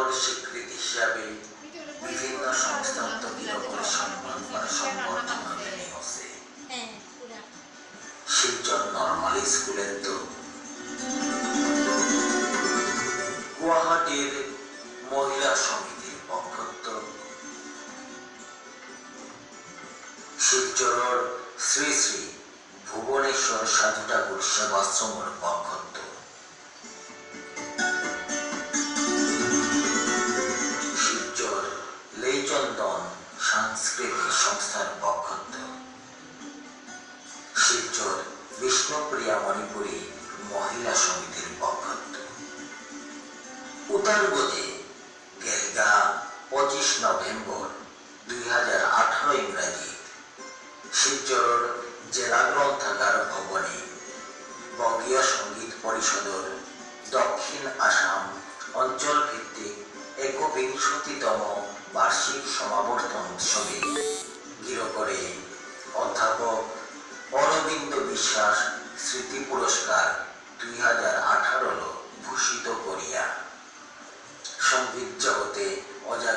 মহল স্বীকৃতি হিসাবে বিভিন্ন সংস্থার তৈরি সম্মান করা সম্বর্ধনা দেনি হচ্ছে শিলচর নর্মাল স্কুলের তো গুয়াহাটির মহিলা সমিতির পক্ষত্ব শিলচরের শ্রী শ্রী ভুবনেশ্বর সাধু ঠাকুর সেবাশ্রমের পক্ষত্ব শিলচর লেইচন্দন সাংস্কৃতিক সংস্থার পক্ষত্ব শিলচর বিষ্ণুপ্রিয়া মণিপুরী মহিলা সমিতির পক্ষত্ব উত্তরবঙ্গে গেলগা 25 নভেম্বর 2018 ইংরাজি শিলচর জেলা গ্রন্থাগার ভবনে বঙ্গীয় সঙ্গীত পরিষদের দক্ষিণ আসাম অঞ্চল ভিত্তিক 61তম বার্ষিক সমাবর্তন উৎসবে গৃহ করে অধ্যাপক অরবিন্দ বিশ্বাস স্মৃতি পুরস্কার 2018 ভূষিত করিয়া সঙ্গীত জগতে অজাগর